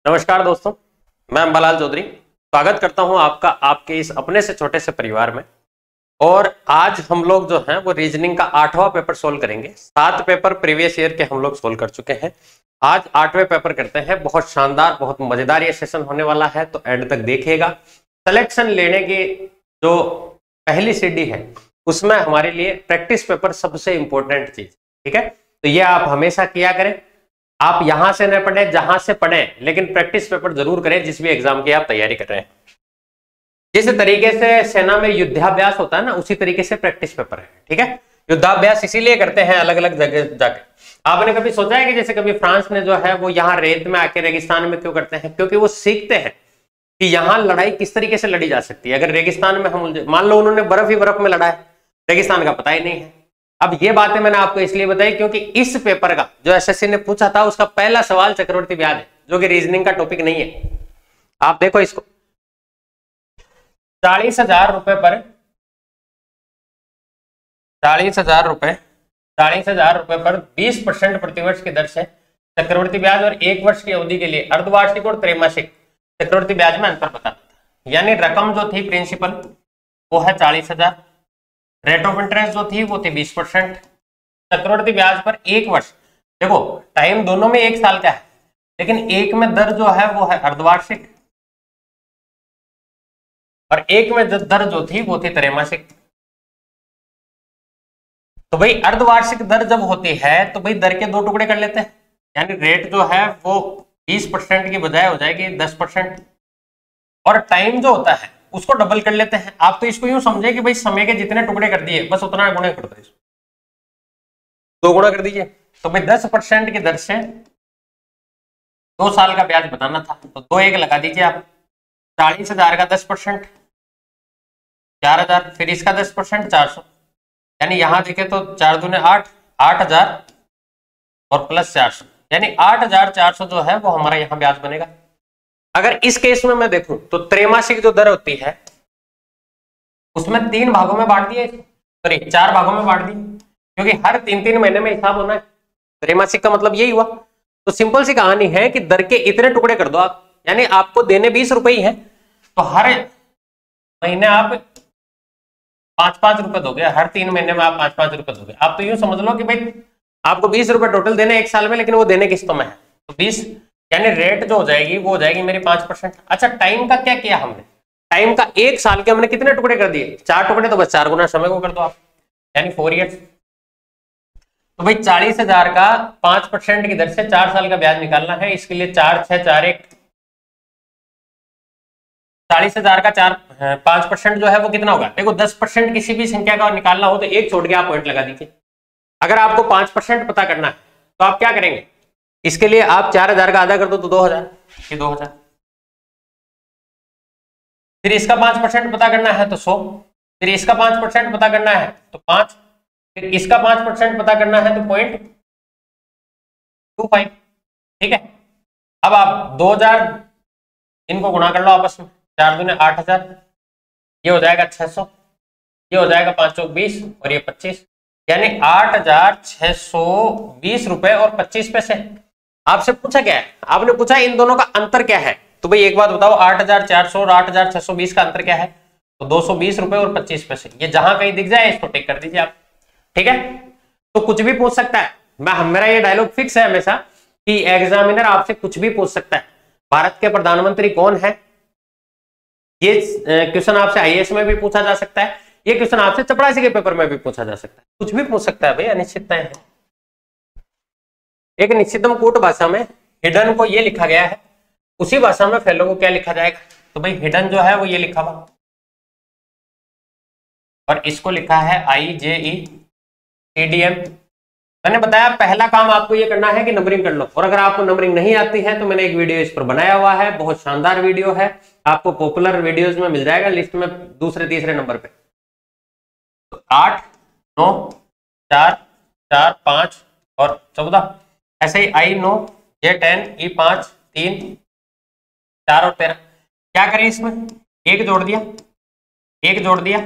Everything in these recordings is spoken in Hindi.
नमस्कार दोस्तों, मैं अंबालाल चौधरी स्वागत करता हूं आपका आपके इस अपने से छोटे से परिवार में। और आज हम लोग जो हैं वो रीजनिंग का 8वां पेपर सोल्व करेंगे। 7 पेपर प्रीवियस ईयर के हम लोग सोल्व कर चुके हैं। आज 8वें पेपर करते हैं। बहुत शानदार, बहुत मजेदार ये सेशन होने वाला है, तो एंड तक देखिएगा। सिलेक्शन लेने की जो पहली सीढ़ी है उसमें हमारे लिए प्रैक्टिस पेपर सबसे इंपॉर्टेंट चीज, ठीक है। तो ये आप हमेशा किया करें। आप यहां से न पढ़े, जहां से पढ़े, लेकिन प्रैक्टिस पेपर जरूर करें जिस भी एग्जाम की आप तैयारी कर रहे हैं। जिस तरीके से सेना में युद्धाभ्यास होता है ना, उसी तरीके से प्रैक्टिस पेपर है, ठीक है। युद्धाभ्यास इसीलिए करते हैं अलग अलग जगह जाके। आपने कभी सोचा है कि जैसे कभी फ्रांस ने जो है वो यहाँ रेत में आके रेगिस्तान में क्यों करते हैं? क्योंकि वो सीखते हैं कि यहाँ लड़ाई किस तरीके से लड़ी जा सकती है। अगर रेगिस्तान में हम मान लो उन्होंने बर्फ ही बर्फ में लड़ा है, रेगिस्तान का पता ही नहीं है। अब ये बातें मैंने आपको इसलिए बताई क्योंकि इस पेपर का जो एसएससी ने पूछा था उसका पहला सवाल चक्रवर्ती ब्याज है, जो कि रीजनिंग का टॉपिक नहीं है। आप देखो इसको, 40,000 रुपए पर 40,000 रुपए 40,000 रुपए पर 20% प्रतिवर्ष की दर से चक्रवर्ती ब्याज और 1 वर्ष की अवधि के लिए अर्धवार्षिक और त्रैमासिक चक्रवर्ती ब्याज में अंतर बताना था। यानी रकम जो थी प्रिंसिपल वो है 40,000, रेट ऑफ इंटरेस्ट जो थी वो थी 20%, चक्रवर्ती ब्याज पर 1 वर्ष। देखो टाइम दोनों में 1 साल का है, लेकिन एक में दर जो है वो है अर्धवार्षिक और एक में दर जो थी वो थी त्रैमासिक। तो भाई अर्धवार्षिक दर जब होती है तो भाई दर के 2 टुकड़े कर लेते हैं, यानी रेट जो है वो 20% की बजाय हो जाएगी 10%, और टाइम जो होता है उसको डबल कर लेते हैं। आप तो इसको यूं समझे कि भाई समय के जितने टुकड़े कर दिए बस उतना गुणा कर दो, 2 गुणा कर दीजिए। तो भाई 10% की दर से 2 साल का ब्याज बताना था, तो 2 1 लगा दीजिए आप। 40,000 का 10% 4,000, फिर इसका 10% 400, यानी यहां देखे तो 4 दूने 8, 8,000 और प्लस 400, यानी 8,400 जो है वो हमारा यहाँ ब्याज बनेगा। अगर इस केस में मैं देखूं तो त्रैमासिक जो दर होती है उसमें 3 भागों में बांट दिए, सॉरी 4 भागों में बांट दिए, क्योंकि हर 3-3 महीने में हिसाब होना है। त्रैमासिक का मतलब यही हुआ। तो सिंपल सी कहानी है कि दर के इतने टुकड़े कर दो आप, यानी आपको देने 20 रुपए ही है, तो हर महीने आप 5-5 रुपए दोगे, हर 3 महीने में आप 5-5 रुपए दोगे। आप तो यूं समझ लो कि भाई आपको 20 रुपए टोटल देने 1 साल में, लेकिन वो देने किस्तों में है, तो 20, यानी रेट जो हो जाएगी वो हो जाएगी मेरी 5%। अच्छा, टाइम का क्या किया हमने? टाइम का 1 साल के हमने कितने टुकड़े कर दिए? 4 टुकड़े, तो बस 4 गुना समय को कर दो आप, यानी 4 ईयर्स। तो भाई 40,000 का 5% की दर से 4 साल का ब्याज निकालना है। इसके लिए 4 6 4 1, 40,000 का 5% जो है वो कितना होगा? देखो 10% किसी भी संख्या का निकालना हो तो 1 छोड़ के आप पॉइंट लगा दीजिए। अगर आपको 5% पता करना है तो आप क्या करेंगे? इसके लिए आप 4,000 का आधा कर दो तो 2,000, ये 2,000। फिर इसका 5% पता करना है तो 100, फिर इसका 5% पता करना है तो 5, फिर इसका 5% पता करना है तो 0.25, ठीक है। अब आप 2,000 इनको गुणा कर लो आपस में, 4 दूने 8,000, ये हो जाएगा 600, ये हो जाएगा 5 चौक 20 और ये 25, यानी 8,620 रुपए और 25 पैसे। आपसे पूछा क्या है? आपने पूछा इन दोनों का अंतर क्या है। तो भाई एक बात बताओ, 8,400 और 8,620 का अंतर क्या है? तो 220 रुपए और 25 पैसे। ये जहां कहीं दिख जाए इसको टिक कर दीजिए आप, ठीक है। तो कुछ भी पूछ सकता है। मेरा ये डायलॉग फिक्स है हमेशा कि एग्जामिनर आपसे कुछ भी पूछ सकता है। भारत के प्रधानमंत्री कौन है, ये क्वेश्चन आपसे आईएएस में भी पूछा जा सकता है, ये क्वेश्चन आपसे चपरासी के पेपर में भी पूछा जा सकता है। कुछ भी पूछ सकता है भाई, अनिश्चितताएं हैं। एक निश्चितम कूट भाषा में हिडन को ये लिखा गया है, उसी भाषा में फेलो को क्या लिखा जाएगा? तो भाई हिडन जो है वो ये लिखा हुआ, और इसको लिखा है IJETDM। मैंने बताया पहला काम आपको ये करना है कि नंबरिंग कर लो, और अगर आपको नंबरिंग नहीं आती है तो मैंने एक वीडियो इस पर बनाया हुआ है, बहुत शानदार वीडियो है, आपको पॉपुलर वीडियोस में मिल जाएगा लिस्ट में दूसरे तीसरे नंबर पे। तो 8 9 4 4 5 और 14, ऐसे ही I9 J10 E5 3 4 और 13। क्या करें इसमें? 1 जोड़ दिया, 1 जोड़ दिया,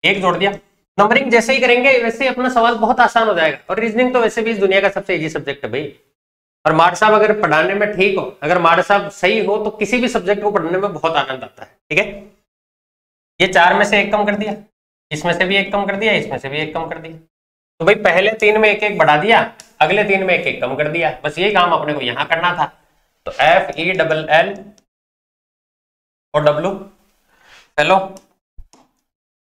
1 जोड़ दिया। नंबरिंग जैसे ही करेंगे वैसे ही अपना सवाल बहुत आसान हो जाएगा। और रीजनिंग तो वैसे भी इस दुनिया का सबसे इजी सब्जेक्ट है भाई। और माड साहब अगर पढ़ाने में ठीक हो, अगर माड साहब सही हो, तो किसी भी सब्जेक्ट को पढ़ने में बहुत आनंद आता है। ठीक है, ये 4 में से 1 कम कर दिया, इसमें से भी 1 कम कर दिया, इसमें से भी 1 कम कर दिया। तो भाई पहले 3 में 1 1 बढ़ा दिया, अगले 3 में 1 1 कम कर दिया, बस यही काम अपने को यहां करना था। तो FELL और W हेलो,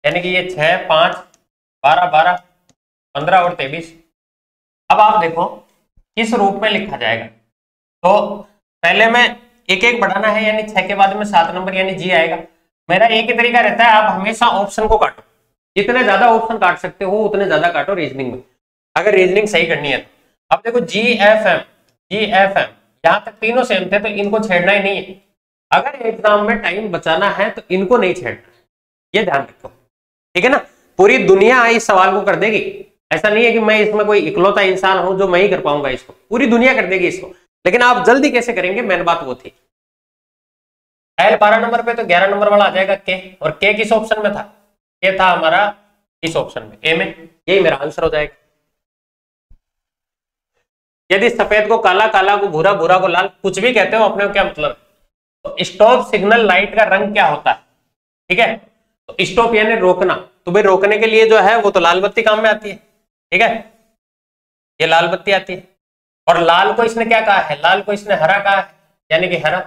यानी कि ये 6 5 12 12 15 और 23। अब आप देखो किस रूप में लिखा जाएगा। तो पहले में 1 1 बढ़ाना है, यानी 6 के बाद में 7 नंबर यानी G आएगा। मेरा एक ही तरीका रहता है, आप हमेशा ऑप्शन को काटो, जितने ज्यादा ऑप्शन काट सकते हो उतने ज्यादा काटो रीजनिंग में, अगर रीजनिंग सही करनी है तो। अब देखो GFM यहां तक तीनों सेम थे, तो इनको छेड़ना ही नहीं है। अगर एग्जाम में टाइम बचाना है तो इनको नहीं छेड़ना, ये ध्यान रखो। ठीक है ना, पूरी दुनिया इस सवाल को कर देगी, ऐसा नहीं है कि मैं इसमें कोई इकलौता इंसान हूं जो मैं ही कर पाऊंगा इसको, पूरी दुनिया कर देगी इसको, लेकिन आप जल्दी कैसे करेंगे, मेन बात वो थी। L 12 नंबर पे तो 11 नंबर वाला आ जाएगा K, और K किस ऑप्शन में था, K था हमारा इस ऑप्शन में, A में, यही मेरा आंसर हो जाएगा। यदि सफेद को काला, काला को भूरा, भूरा को लाल, कुछ भी कहते हो अपने को क्या मतलब है। तो स्टॉप सिग्नल लाइट का रंग क्या होता है, ठीक है, तो स्टॉप यानी रोकना, तो भाई रोकने के लिए जो है वो तो लाल बत्ती काम में आती है। ठीक है, ये लाल बत्ती आती है, और लाल को इसने क्या कहा है, लाल को इसने हरा कहा है, यानी कि हरा।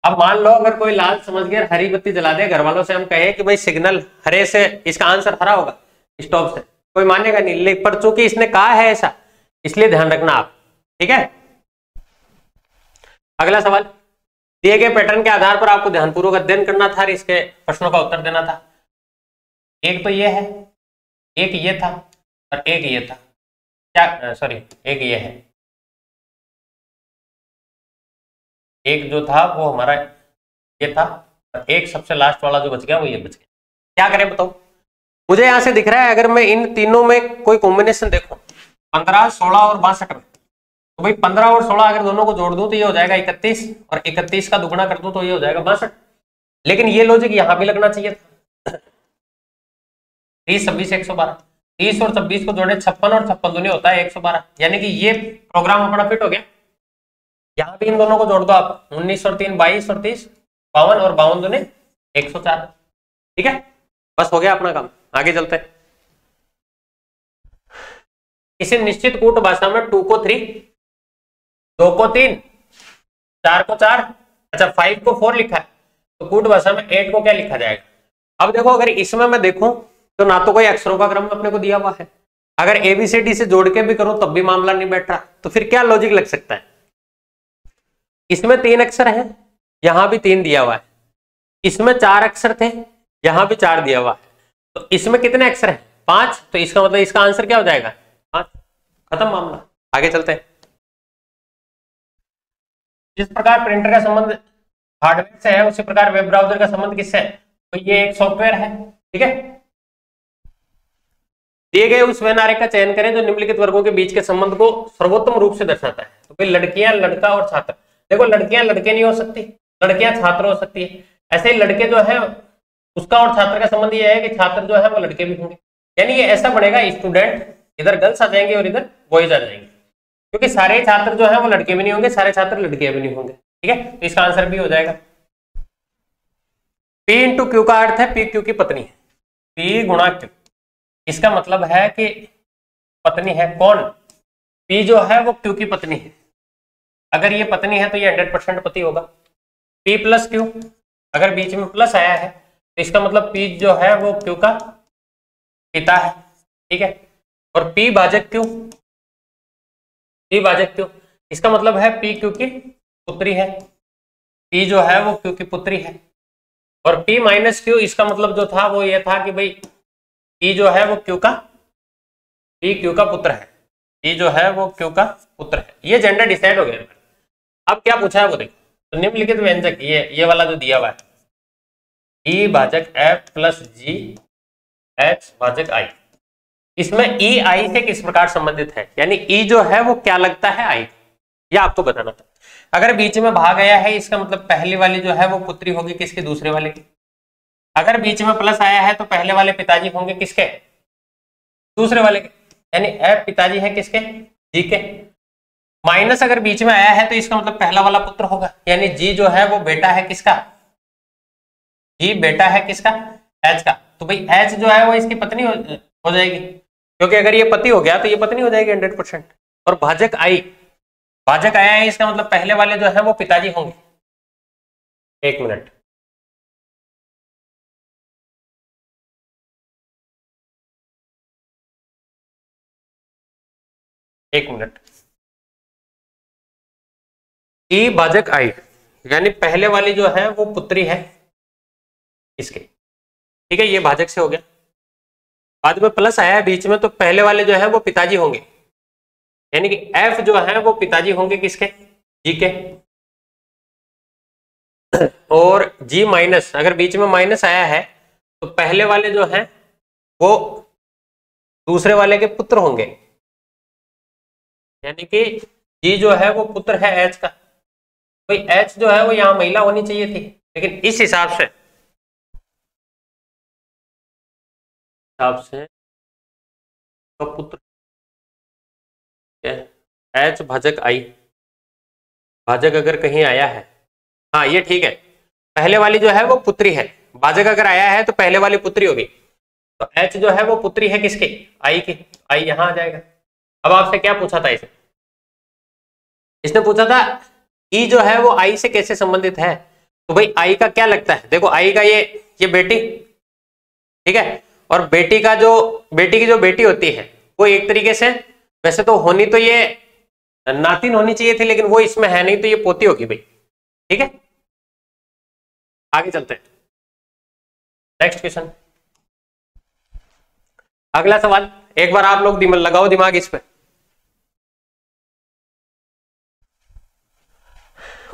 अब मान लो अगर कोई लाल समझ गया हरी बत्ती जला दे, घर वालों से हम कहे कि भाई सिग्नल हरे से, इसका आंसर हरा होगा स्टॉप से, कोई मानेगा नहीं, पर चूंकि इसने कहा है ऐसा, इसलिए ध्यान रखना आप। ठीक है, अगला सवाल, दिए गए पैटर्न के आधार पर आपको ध्यानपूर्वक अध्ययन करना था और इसके प्रश्नों का उत्तर देना था। एक तो ये है, एक ये था, और एक ये था, क्या सॉरी एक ये है, एक जो था वो हमारा ये था, और एक सबसे लास्ट वाला जो बच गया वो ये बच गया। क्या करें बताओ, मुझे यहां से दिख रहा है अगर मैं इन तीनों में कोई कॉम्बिनेशन देखूं, 15 16 और 62 में, तो भाई 15 और 16 अगर दोनों को जोड़ दूं तो ये हो जाएगा 31, और 31 का दुगुना कर दूं तो ये हो जाएगा 62। लेकिन ये लॉजिक यहां भी लगना चाहिए था। 30 26 112, 30 और 26 को जोड़े 56 और 56 दूनी होता है 112, यानी कि ये प्रोग्राम अपना फिट हो गया। यहां भी इन दोनों को जोड़ दो आप, 19 और 3 22 और 30 52, और 52 दूनी 104। ठीक है, बस हो गया अपना काम, आगे चलते हैं। किसी निश्चित कूट भाषा में 2 को 3, 2 को 3, 4 को 4, अच्छा 5 को 4 लिखा है, तो कूट भाषा में 8 को क्या लिखा जाएगा। अब देखो अगर इसमें मैं देखूं तो ना तो कोई अक्षरों का क्रम अपने को दिया हुआ है, अगर ABCD से जोड़ के भी करूं तब भी मामला नहीं बैठ रहा, तो फिर क्या लॉजिक लग सकता है। इसमें 3 अक्षर है, यहां भी 3 दिया हुआ है, इसमें 4 अक्षर थे, यहां भी 4 दिया हुआ है, तो इसमें कितने अक्षर हैं 5, तो इसका मतलब इसका आंसर क्या हो जाएगा 5, खत्म मामला, आगे चलते हैं। जिस प्रकार प्रिंटर का संबंध हार्डवेयर से है उसी प्रकार वेब ब्राउजर का संबंध किससे है, तो ये एक सॉफ्टवेयर है। ठीक है, दिए गए उस वेन आरेख का चयन करें जो निम्नलिखित वर्गों के बीच के संबंध को सर्वोत्तम रूप से दर्शाता है। तो भाई लड़कियां, लड़का और छात्र, देखो लड़कियां लड़के नहीं हो सकती, लड़कियां छात्र हो सकती है, ऐसे ही लड़के जो है उसका और छात्र का संबंध ये है कि छात्र जो है वो लड़के भी होंगे, यानी ये ऐसा बनेगा स्टूडेंट, इधर गर्ल्स आ जाएंगे और इधर बॉयज आ जाएंगे, क्योंकि सारे छात्र जो है वो लड़के भी नहीं होंगे, सारे छात्र लड़कियां भी नहीं होंगे। ठीक है, तो इसका आंसर भी हो जाएगा। P इंटू क्यू का अर्थ है P क्यू की पत्नी है, P गुणा क्यू, इसका मतलब है कि पत्नी है कौन, P जो है वो Q की पत्नी है, अगर ये पत्नी है तो ये 100% पति होगा। P प्लस Q, अगर बीच में प्लस आया है तो इसका मतलब P जो है वो Q का पिता है। ठीक है, और P भाजक Q, P भाजक Q, इसका मतलब है P Q की पुत्री है, P जो है वो Q की पुत्री है, और P माइनस Q, इसका मतलब जो था वो ये था कि भाई P जो है वो Q का पुत्र है, P जो है वो Q का पुत्र है, ये जेंडर डिसाइड हो गया। अब क्या पूछा है वो देखो, तो निम्नलिखित व्यंजक ये वाला जो दिया हुआ है, E भाजक F प्लस G H भाजक I, इसमें E I से किस प्रकार संबंधित है, यानी E जो है वो क्या लगता है I, यह आपको बताना था। अगर बीच में भाग आया है इसका मतलब पहली वाली जो है वो पुत्री होगी किसके, दूसरे वाले की। अगर बीच में प्लस आया है तो पहले वाले पिताजी होंगे किसके, दूसरे वाले के, यानी F पिताजी है किसके, G के। माइनस अगर बीच में आया है तो इसका मतलब पहला वाला पुत्र होगा, यानी जी जो है वो बेटा है किसका, जी बेटा है किसका, एच का। तो भाई एच जो है वो इसकी पत्नी हो जाएगी, क्योंकि अगर ये पति हो गया तो ये पत्नी हो जाएगी 100%। और भाजक आई, भाजक आया है, इसका मतलब पहले वाले जो है वो पिताजी होंगे। एक मिनट, एक मिनट, ई भाजक आई यानी पहले वाली जो है वो पुत्री है इसके, ठीक है, ये भाजक से हो गया। बाद में प्लस आया है बीच में, तो पहले वाले जो है वो पिताजी होंगे, यानी कि एफ जो है वो पिताजी होंगे किसके, जी के। और जी माइनस, अगर बीच में माइनस आया है तो पहले वाले जो है वो दूसरे वाले के पुत्र होंगे, यानी कि जी जो है वो पुत्र है एच का। भाई एच जो है वो यहां महिला होनी चाहिए थी, लेकिन इस हिसाब से तो पुत्र एच भाजक आई, भाजक अगर कहीं आया है, हाँ ये ठीक है, पहले वाली जो है वो पुत्री है, भाजक अगर आया है तो पहले वाली पुत्री होगी, तो एच जो है वो पुत्री है किसकी, आई की, आई यहां आ जाएगा। अब आपसे क्या पूछा था इसे, इसने पूछा था ई जो है वो आई से कैसे संबंधित है, तो भाई आई का क्या लगता है, देखो आई का ये बेटी, ठीक है, और बेटी की जो बेटी होती है वो एक तरीके से वैसे तो होनी तो ये नातिन होनी चाहिए थी, लेकिन वो इसमें है नहीं, तो ये पोती होगी भाई, ठीक है। आगे चलते हैं, नेक्स्ट क्वेश्चन, अगला सवाल, एक बार आप लोग लगाओ दिमाग इस पे।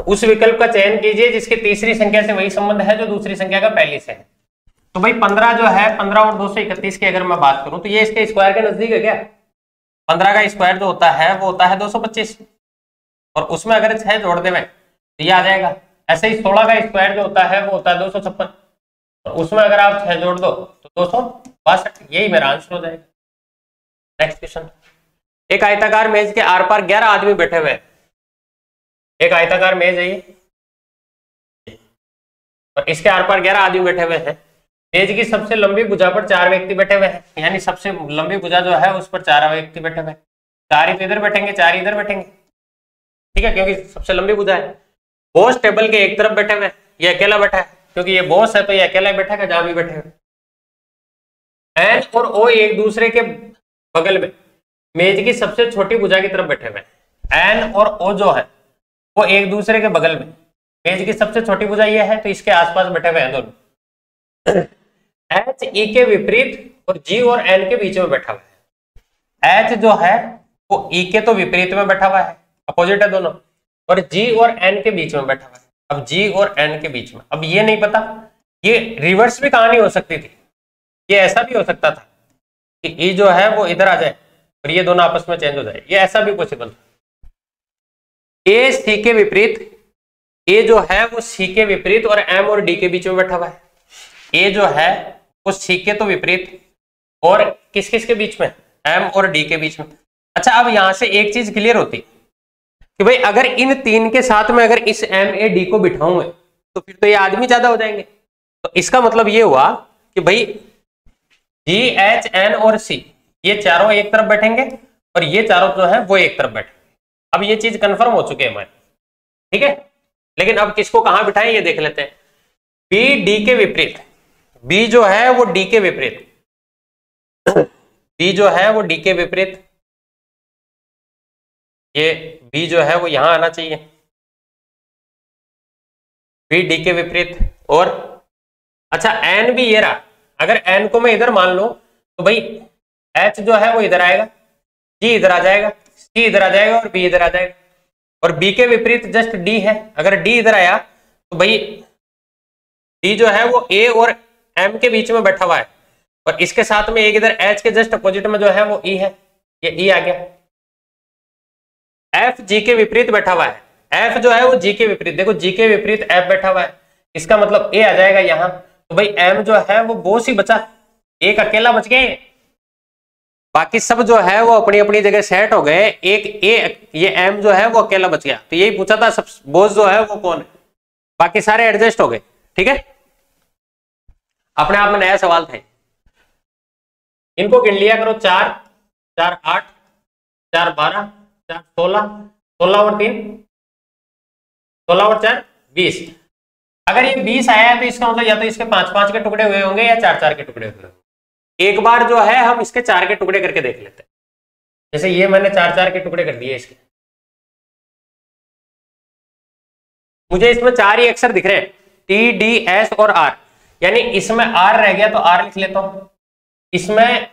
उस विकल्प का चयन कीजिए जिसकी तीसरी संख्या से वही संबंध है जो दूसरी संख्या का पहली से है। तो भाई 15 जो है, 15 और 231 की अगर मैं बात करूं तो ये इसके स्क्वायर के नजदीक है क्या, 15 का स्क्वायर जो होता है वो होता है 225, और उसमें अगर 6 जोड़ देवे तो ये आ जाएगा। ऐसे ही 16 का स्क्वायर जो होता है वो होता है 256, और उसमें अगर आप 6 जोड़ दो तो 262, यही मेरा आंसर हो जाएगा। नेक्स्ट क्वेश्चन, एक आयताकार मेज के आर पार 11 आदमी बैठे हुए हैं, एक आयताकार मेज है ये, और इसके आर पार 11 आदमी बैठे हुए हैं। मेज की सबसे लंबी भुजा पर 4 व्यक्ति बैठे हुए हैं, यानी सबसे लंबी भुजा जो है उस पर 4 व्यक्ति बैठे हुए हैं, 4 ही तो इधर बैठेंगे, 4 इधर बैठेंगे, ठीक है, क्योंकि सबसे लंबी भुजा है। बॉस टेबल के एक तरफ बैठे हुए हैं, ये अकेला बैठा है, क्योंकि ये बॉस है तो ये अकेला बैठेगा जहां भी बैठे हुए। एन और ओ एक दूसरे के बगल में मेज की सबसे छोटी भुजा की तरफ बैठे हुए हैं। एन और ओ जो है वो एक दूसरे के बगल में, मेज की सबसे छोटी भुजा ये है तो इसके आसपास बैठे हुए हैं दोनों। एच ई के विपरीत और जी और एन के बीच में बैठा हुआ है। एच जो है वो ई के तो विपरीत में बैठा हुआ है, अपोजिट है दोनों, और जी और एन के बीच में बैठा हुआ है। अब जी और एन के बीच में, अब ये नहीं पता, ये रिवर्स भी कहानी हो सकती थी, ये ऐसा भी हो सकता था कि ई जो है वो इधर आ जाए और ये दोनों आपस में चेंज हो जाए, ये ऐसा भी पॉसिबल था। ए सी के विपरीत, ए जो है वो सी के विपरीत और एम और डी के बीच में बैठा हुआ है। ए जो है वो सी के तो विपरीत और किस किस के बीच में, एम और डी के बीच में। अच्छा, अब यहां से एक चीज क्लियर होती कि भाई अगर इन तीन के साथ में अगर इस एम ए डी को बिठाऊंगे तो फिर तो ये आदमी ज्यादा हो जाएंगे, तो इसका मतलब ये हुआ कि भाई जी एच एन और सी ये चारों एक तरफ बैठेंगे और ये चारों जो है वो एक तरफ बैठेंगे। अब ये चीज कंफर्म हो चुकी है हमारी, ठीक है, लेकिन अब किसको कहां बिठाएं ये देख लेते हैं। बी डी के विपरीत, बी जो है वो डी के विपरीत, बी जो है वो डी के विपरीत, ये बी जो है वो यहां आना चाहिए, बी डी के विपरीत। और अच्छा एन भी ये रहा, अगर एन को मैं इधर मान लूं तो भाई एच जो है वो इधर आएगा, जी इधर आ जाएगा, सी इधर आ जाएगा और बी इधर आ जाएगा। और बी के विपरीत जस्ट डी है, अगर डी इधर आया तो भाई डी जो है वो ए और एम के बीच में बैठा हुआ है, और इसके साथ में एक इधर एच के जस्ट अपोजिट में जो है वो ई है, ये ई आ गया। एफ जी के विपरीत बैठा हुआ है, एफ जो है वो जी के विपरीत, देखो जी के विपरीत एफ बैठा हुआ है, इसका मतलब ए आ जाएगा यहां, तो भाई एम जो है वो बॉस ही बचा, एक अकेला बच गए, बाकी सब जो है वो अपनी अपनी जगह सेट हो गए, एक ये एम जो है वो अकेला बच गया। तो यही पूछा था सब बोझ जो है वो कौन है, बाकी सारे एडजस्ट हो गए। ठीक है, अपने आप में नया सवाल था। इनको गिन लिया करो, 4 4 8 4 12 4 16, 16 और 3 16 और 4 20। अगर ये 20 आया है तो इसका मतलब या तो इसके 5-5 के टुकड़े हुए होंगे या 4-4 के टुकड़े हुए होंगे। एक बार जो है हम इसके 4 के टुकड़े करके देख लेते हैं। जैसे ये मैंने 4-4 के टुकड़े कर दिए इसके, मुझे इसमें 4 ही अक्षर दिख रहे हैं, टी डी एस और आर, यानी इसमें आर रह गया तो आर लिख लेता हूं, इसमें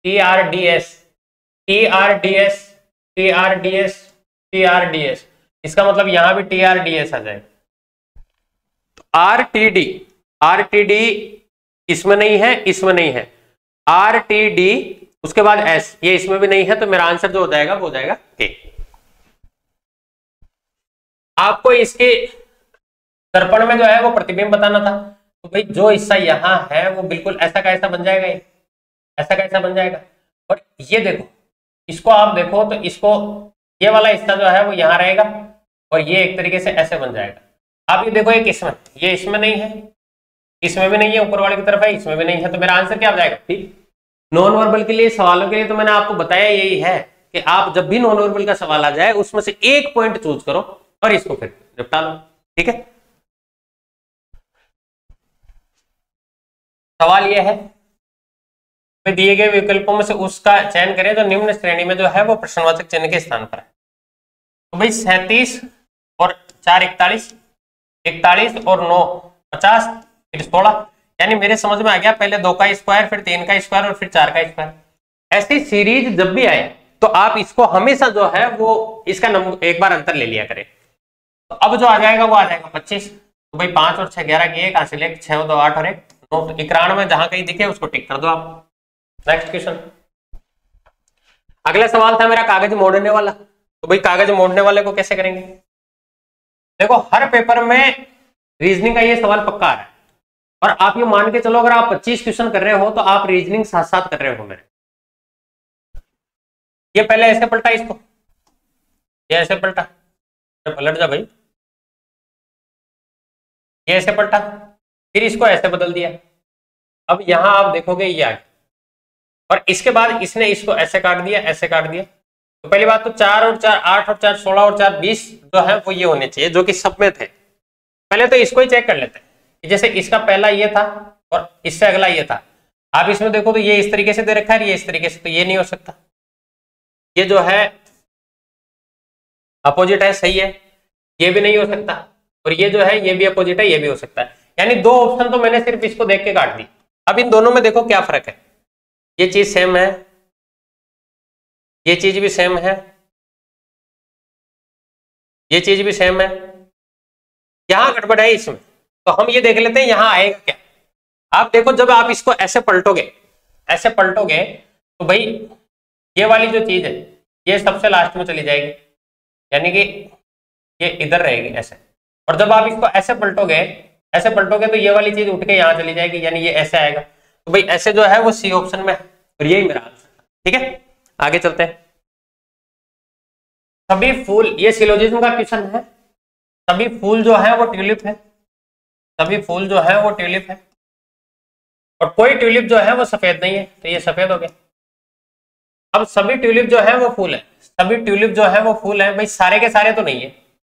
T R D S T R D S T R D S T R D S, इसका मतलब यहां भी टी आर डी एस आ जाएगा। तो आर टी डी इसमें नहीं है, इसमें नहीं है, आर टी डी उसके बाद एस, ये इसमें भी नहीं है, तो मेरा आंसर जो हो जाएगा वो हो जाएगा के। आपको इसके दर्पण में जो है वो प्रतिबिंब बताना था, तो भाई जो हिस्सा यहां है वो बिल्कुल ऐसा का ऐसा बन जाएगा, ऐसा का ऐसा बन जाएगा। और ये देखो, इसको आप देखो तो इसको ये वाला हिस्सा जो है वो यहां रहेगा और ये एक तरीके से ऐसे बन जाएगा। आप ये देखो, एक इसमें, ये इसमें नहीं है, इसमें भी नहीं है, ऊपर वाले की तरफ है, इसमें भी नहीं है, तो मेरा आंसर क्या हो जाएगा? ठीक। नॉन वर्बल के लिए सवालों के लिए तो मैंने आपको बताया यही है कि आप जब भी नॉन वर्बल का सवाल आ जाए उसमें से एक पॉइंट चूज करो और इसको फिर निपटा लो। ठीक है, सवाल यह है दिए गए विकल्पों में से उसका चयन करें जो निम्न श्रेणी में जो है वो प्रश्नवाचक चिन्ह के स्थान पर है। तो भाई 37 और 4 41, 41 और 9 50, फिर 16, यानी मेरे समझ में आ गया, पहले 2 का स्क्वायर, फिर 3 का स्क्वायर और फिर 4 का स्क्वायर। ऐसी सीरीज जब भी आए तो आप इसको हमेशा जो है वो इसका नंबर एक बार अंतर ले लिया करें। तो अब जो आ जाएगा वो आ जाएगा 25। तो भाई 5 और 6 11 की 1 कहां से ले, 6 और 2 8 और 1 9, तो 91 में जहां कहीं दिखे उसको टिक कर दो आप। नेक्स्ट क्वेश्चन, अगला सवाल था मेरा कागज मोड़ने वाला। तो भाई कागज मोड़ने वाले को कैसे करेंगे? देखो, हर पेपर में रीजनिंग का ये सवाल पक्का है, और आप ये मान के चलो अगर आप 25 क्वेश्चन कर रहे हो तो आप रीजनिंग साथ साथ कर रहे हो मेरे। ये पहले ऐसे पलटा, इसको ये ऐसे पलटा, पलट जा भाई, ये ऐसे पलटा, फिर इसको ऐसे बदल दिया। अब यहां आप देखोगे ये आ गया, और इसके बाद इसने इसको ऐसे काट दिया, ऐसे काट दिया। तो पहली बात तो 4 और 4 8 और 4 16 और 4 20 जो है वो ये होने चाहिए जो कि सब में थे। पहले तो इसको ही चेक कर लेते हैं, जैसे इसका पहला ये था और इससे अगला ये था। आप इसमें देखो तो ये इस तरीके से दे रखा है, ये इस तरीके से, तो ये नहीं हो सकता, ये जो है अपोजिट है, सही है, ये भी नहीं हो सकता, और ये जो है ये भी अपोजिट है, ये भी हो सकता है। यानी 2 ऑप्शन तो मैंने सिर्फ इसको देख के काट दी। अब इन दोनों में देखो क्या फर्क है, ये चीज सेम है, ये चीज भी सेम है, ये चीज भी सेम है, यहां गड़बड़ है इसमें। तो हम ये देख लेते हैं यहां आएगा क्या। आप देखो, जब आप इसको ऐसे पलटोगे, ऐसे पलटोगे तो भाई ये वाली जो चीज है ये सबसे लास्ट में चली जाएगी, यानी कि ये इधर रहेगी ऐसे। और जब आप इसको ऐसे पलटोगे, ऐसे पलटोगे तो ये वाली चीज उठ के यहां चली जाएगी, यानी ये ऐसे आएगा। तो भाई ऐसे जो है वो सी ऑप्शन में है, और यही मेरा आंसर। ठीक है, आगे चलते हैं। सभी फूल, ये सिलोजिज्म का क्वेश्चन है। सभी फूल जो है वो ट्यूलिप है, सभी फूल जो है वो ट्यूलिप है, और कोई ट्यूलिप जो है वो सफेद नहीं है, तो ये सफेद हो गया। अब सभी ट्यूलिप जो है वो फूल है, सभी ट्यूलिप जो है वो फूल है, भाई सारे के सारे तो नहीं है,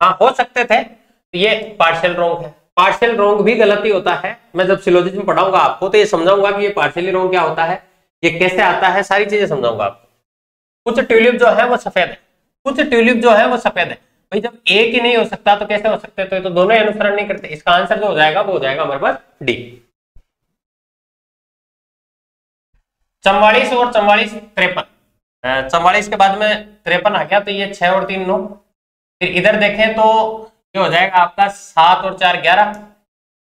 हाँ हो सकते थे, तो ये पार्शियल रोंग है। पार्शियल रोंग भी गलती होता है, मैं जब सिलोजिज्म पढ़ाऊंगा आपको तो ये समझाऊंगा कि ये पार्शियली रोंग क्या होता है, ये कैसे आता है, सारी चीजें समझाऊंगा आपको। कुछ ट्यूलिप जो है वो सफेद है, कुछ ट्यूलिप जो है वो सफेद है, भाई जब एक ही नहीं हो सकता तो कैसे हो सकते, तो दोनों अनुसरण नहीं करते। इसका आंसर जो हो जाएगा वो हो जाएगा हमारे पास डी। 44 और 44 53, 44 के बाद में 53 आ गया, तो ये 6 और 3 9। फिर इधर देखें तो ये हो जाएगा आपका 7 और 4 11,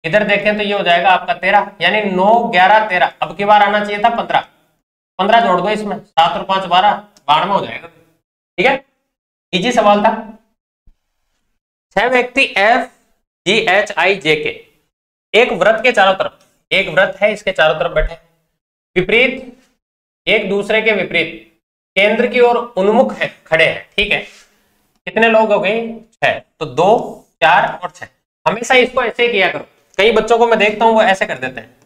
इधर देखें तो ये हो जाएगा आपका 13, यानी 9 11 13। अब की बार आना चाहिए था 15, 15 जोड़ दो इसमें, 7 और 5 12, 92 हो जाएगा। ठीक है, इजी सवाल था। 6 व्यक्ति F G H I J K एक व्रत के चारों तरफ, एक व्रत है इसके चारों तरफ बैठे, विपरीत एक दूसरे के विपरीत केंद्र की ओर उन्मुख है, खड़े हैं, ठीक है। कितने लोग हो गए? 6। तो 2, 4 और 6। हमेशा इसको ऐसे किया करो। कई बच्चों को मैं देखता हूं वो ऐसे कर देते हैं,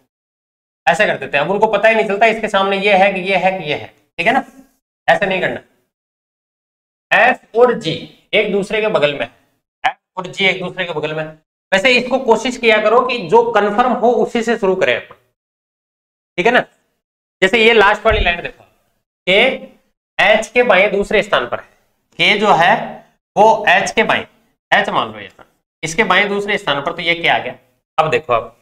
ऐसे कर देते हैं। अब उनको पता ही नहीं चलता इसके सामने ये है कि ये है कि ये है, ठीक है ना। ऐसे नहीं करना। F और G एक दूसरे के बगल में, F और G एक दूसरे के बगल में। वैसे इसको कोशिश किया करो कि जो कंफर्म हो उसी से शुरू करें अपन, ठीक है ना। जैसे ये लास्ट वाली लाइन देखो, K H के बाएं दूसरे स्थान पर है। K जो है वो H के बाएं, H मान लो यहाँ, इसके बाएं दूसरे स्थान पर, तो ये क्या आ गया। अब देखो, अब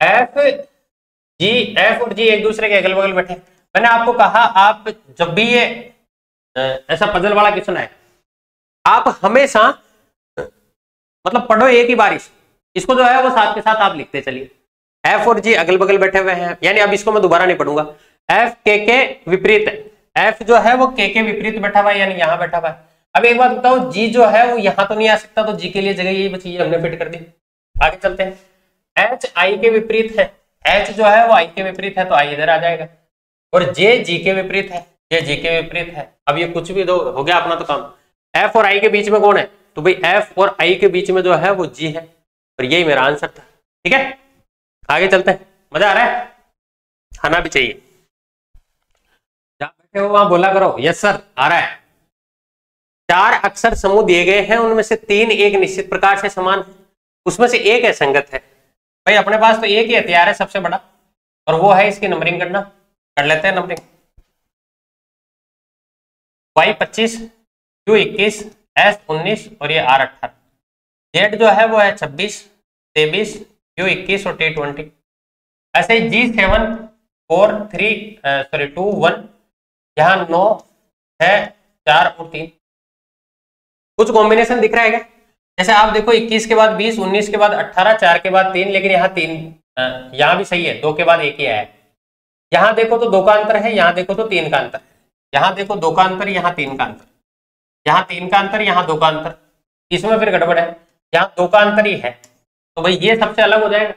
F और G एक दूसरे के अगल बगल बैठे। मैंने आपको कहा आप जब भी ये ऐसा पजल वाला क्वेश्चन है, आप हमेशा मतलब पढ़ो एक ही बारिश, इसको जो है वो साथ के साथ आप लिखते चलिए। F और G अगल बगल बैठे हुए हैं, यानी अब इसको मैं दोबारा नहीं पढ़ूंगा। F K के विपरीत है, F जो है वो K के विपरीत बैठा हुआ है, यानी यहां बैठा हुआ है। अब एक बात बताओ, G जो है वो यहां तो नहीं आ सकता, तो G के लिए जगह यही बची, ये हमने फिट कर दी। आगे चलते हैं। H I के विपरीत है, H जो है वो I के विपरीत है, तो I इधर आ जाएगा। और J G के विपरीत है, J G के विपरीत है। अब ये कुछ भी दो, हो गया अपना तो काम। F और I के बीच में कौन है? तो भाई F और I के बीच में जो है वो G है, और यही मेरा आंसर था, ठीक है। आगे चलते हैं। मजा आ रहा है? आना भी चाहिए। जहां बैठे हो वहां बोला करो यस सर, आ रहा है। 4 अक्षर समूह दिए गए हैं, उनमें से 3 एक निश्चित प्रकार से समान है, उसमें से एक असंगत है। भाई अपने पास तो एक ही हथियार है सबसे बड़ा, और वो है इसकी नंबरिंग करना। कर लेते हैं नंबरिंग। Y 25, Q 21, S 19 और ये R 18। Z जो है वो है 26, 23, Q 21 और T 20। ऐसे ही G7 4 3 2 1, यहाँ 9 है 4 और 3। कुछ कॉम्बिनेशन दिख रहा है क्या? जैसे आप देखो 21 के बाद 20, 19 के बाद 18, 4 के बाद 3, लेकिन यहाँ 3 यहाँ भी सही है, 2 के बाद 1 ही आया। यहाँ देखो तो 2 का अंतर है, यहाँ देखो तो 3 का अंतर है। यहाँ देखो 2 का अंतर, यहाँ 3 का अंतर, यहाँ 3 का अंतर, यहाँ 2 का अंतर। इसमें फिर गड़बड़ है, यहाँ 2 का अंतर ही है, तो भाई ये सबसे अलग हो जाएगा।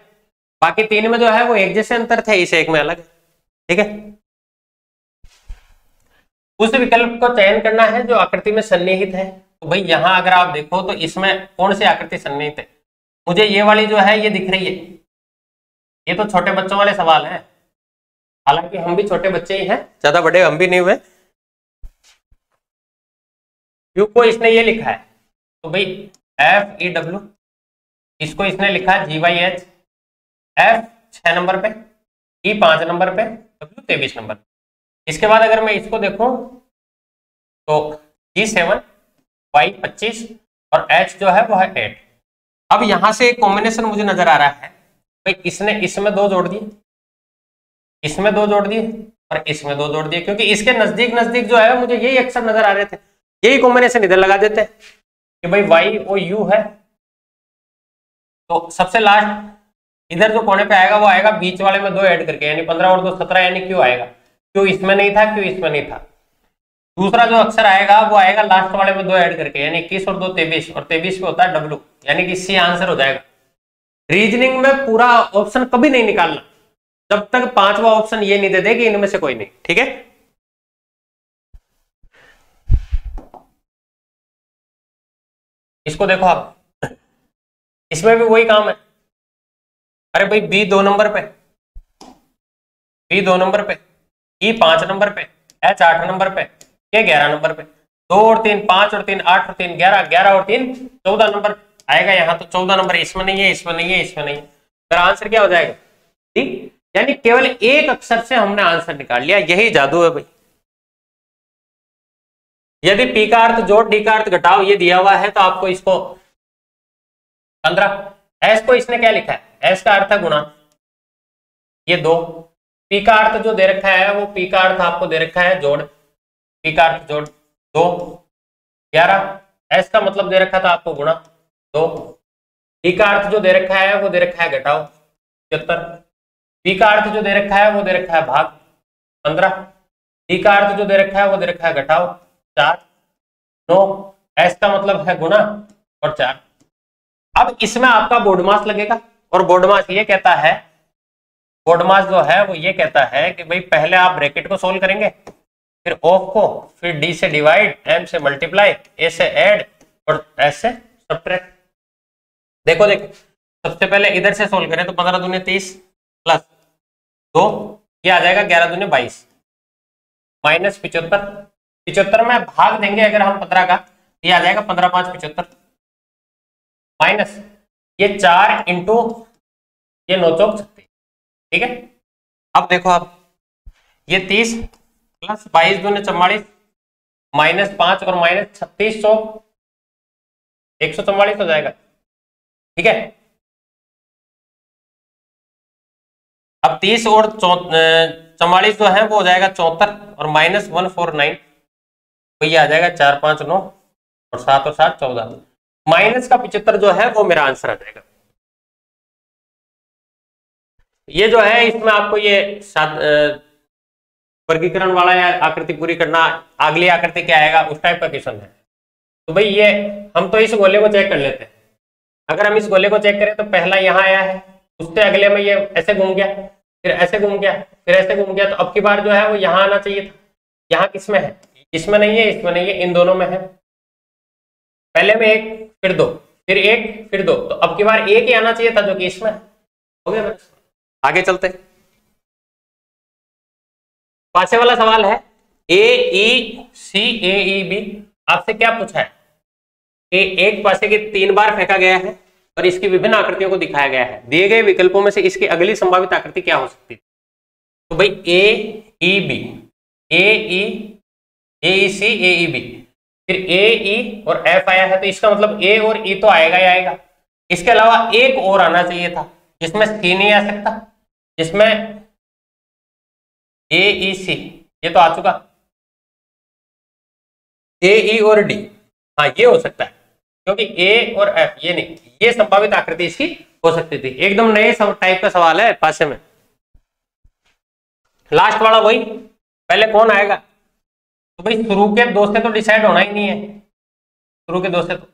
बाकी 3 में जो है वो एक जैसे अंतर थे, इस एक में अलग, ठीक है। उस विकल्प को चयन करना है जो आकृति में सन्निहित है। तो भाई यहां अगर आप देखो तो इसमें कौन सी आकृति सन्निहित है? मुझे ये वाली जो है ये दिख रही है। ये तो छोटे बच्चों वाले सवाल हैं, हालांकि हम भी छोटे बच्चे ही हैं, ज्यादा बड़े हम भी नहीं हुए। क्यू को इसने ये लिखा है, तो भाई FEW, इसको इसने लिखा GYH। F 6 नंबर पे, E 5 नंबर पे, W 23 नंबर पे। इसके बाद अगर मैं इसको देखूं तो G7, Y 25 और H जो है वो है 8। अब यहां से एक कॉम्बिनेशन मुझे नजर आ रहा है, भाई इसने इसमें 2 जोड़ दिए, इसमें 2 जोड़ दिए और इसमें 2 जोड़ दिए, क्योंकि इसके नजदीक नजदीक जो है मुझे यही अक्षर नजर आ रहे थे। यही कॉम्बिनेशन इधर लगा देते हैं कि भाई Y और U है, तो सबसे लास्ट इधर जो कोने पे आएगा वो आएगा बीच वाले में 2 ऐड करके, यानी 15 और 2 17, यानी Q आएगा। Q इसमें नहीं था, Q इसमें नहीं था। दूसरा जो अक्षर आएगा वो आएगा लास्ट वाले में 2 ऐड करके, यानी 21 और 2 23, और 23 पे होता है W, यानी कि C आंसर हो जाएगा। रीजनिंग में पूरा ऑप्शन कभी नहीं निकालना जब तक 5वां ऑप्शन ये नहीं दे दे कि इनमें से कोई नहीं, ठीक है। इसको देखो आप, इसमें भी वही काम है। अरे भाई B 2 नंबर पे, B 2 नंबर पे, E 5 नंबर पे, H 8 नंबर पे, K 11 नंबर पे। 2 और 3 5 और 3 8 और 3 11, 11 और 3 14 नंबर आएगा यहाँ। तो 14 नंबर इसमें नहीं है, इसमें नहीं है, इसमें नहीं है, तो आंसर क्या हो जाएगा? ठीक, यानी केवल एक अक्षर से हमने आंसर निकाल लिया, यही जादू है भाई। यदि P का अर्थ जोड़, D का अर्थ घटाओ ये दिया हुआ है, तो आपको इसको 15, S को इसने क्या लिखा है? S का अर्थ है गुणा, ये 2। P का अर्थ जो दे रखा है वो P का अर्थ आपको दे रखा है जोड़, P का अर्थ जोड़ 2, 11। S का मतलब दे रखा था आपको गुणा 2। D का अर्थ जो दे रखा है वो दे रखा है घटाओ 75। P का अर्थ जो दे रखा है वो दे रखा है भाग 15। D का अर्थ जो दे रखा है वो दे रखा है घटाओ 4, 9। S का मतलब है गुणा और 4। अब इसमें आपका बोर्ड मास लगेगा, और बोर्ड मास ये कहता है कोडमास जो है वो ये कहता है कि भाई पहले आप ब्रैकेट को सोल्व करेंगे, फिर ऑफ को, फिर डी से डिवाइड, एम से मल्टीप्लाई, ए से ऐड और एस से सब्ट्रैक्ट। देखो सबसे पहले इधर से सोल्व करें तो 15 दूनी 30 प्लस 2, ये आ जाएगा 11 दूनी 22 माइनस 75 में भाग देंगे अगर हम 15 का, ये आ जाएगा 15 5 75 माइनस ये 4 इंटू ये 9 चौक 36। ठीक है, अब देखो आप ये 30 प्लस 22 दूनी 44 माइनस 5 और माइनस 36 चौक 144 हो जाएगा। ठीक है, अब 30 और 44 जो है वो हो जाएगा 74 और माइनस 149 तो ये आ जाएगा 4 5 9 और 7 और 7 14 माइनस का 75 जो है वो मेरा आंसर आ जाएगा। ये जो है इसमें आपको ये वर्गीकरण वाला या आकृति पूरी करना, अगली आकृति क्या आएगा उस टाइप का क्वेश्चन है। तो भाई ये हम तो इस गोले को चेक कर लेते हैं। अगर हम इस गोले को चेक करें तो पहला यहाँ आया है, उससे अगले में ये ऐसे घूम गया, फिर ऐसे घूम गया, फिर ऐसे घूम गया, तो अब की बार जो है वो यहाँ आना चाहिए था। यहाँ किसमें है? इसमें नहीं है, इसमें नहीं है, इन दोनों में है। पहले में 1 फिर 2 फिर 1 फिर 2, तो अब की बार 1 ही आना चाहिए था जो कि इसमें हो गया। आगे चलते, पासे वाला सवाल है AEC AEB। आपसे क्या पूछा है कि एक पासे के 3 बार फेंका गया है और इसकी विभिन्न आकृतियों को दिखाया गया है, दिए गए विकल्पों में से इसकी अगली संभावित आकृति क्या हो सकती है। तो भाई AEB AEC AEB फिर AE और F आया है, तो इसका मतलब A और E तो आएगा ही आएगा। इसके अलावा एक और आना चाहिए था जिसमें C नहीं आ सकता, जिसमें AEC ये तो आ चुका, AE और D हाँ ये हो सकता है, क्योंकि A और F ये नहीं, ये संभावित आकृति इसकी हो सकती थी। एकदम नए टाइप का सवाल है पासे में। लास्ट वाला वही, पहले कौन आएगा? तो भाई शुरू के 2 से तो डिसाइड होना ही नहीं है। शुरू के 2 से तो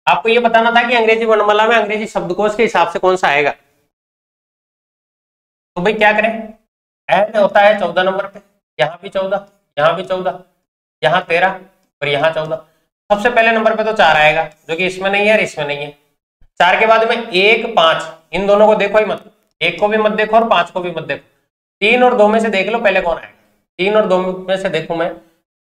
आपको ये बताना था कि अंग्रेजी वर्णमाला में अंग्रेजी शब्दकोश के हिसाब से कौन सा आएगा। तो भाई क्या करें, एन होता है 14 नंबर पे, यहाँ भी 14, यहाँ भी 14, यहाँ 13 और यहाँ 14। सबसे पहले नंबर पे तो 4 आएगा जो कि इसमें नहीं है और इसमें नहीं है। 4 के बाद में 1 5, इन दोनों को देखो ही मत, 1 को भी मत देखो और 5 को भी मत देखो। 3 और 2 में से देख लो पहले कौन आएगा। 3 और 2 में से देखूं मैं,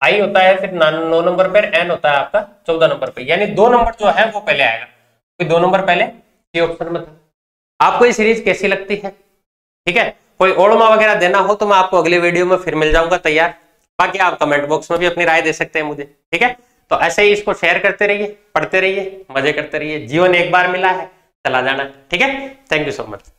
आई होता है फिर 9 नंबर पर, एन होता है आपका 14 नंबर पे, यानी 2 नंबर जो है वो पहले आएगा, कोई 2 नंबर पहले सी ऑप्शन में था। आपको ये सीरीज कैसी लगती है? ठीक है, कोई ओड़मा वगैरह देना हो तो मैं आपको अगले वीडियो में फिर मिल जाऊंगा तैयार। बाकी आप कमेंट बॉक्स में भी अपनी राय दे सकते हैं मुझे। ठीक है, तो ऐसे ही इसको शेयर करते रहिए, पढ़ते रहिए, मजे करते रहिए। जीवन एक बार मिला है, चला जाना। ठीक है, थैंक यू सो मच।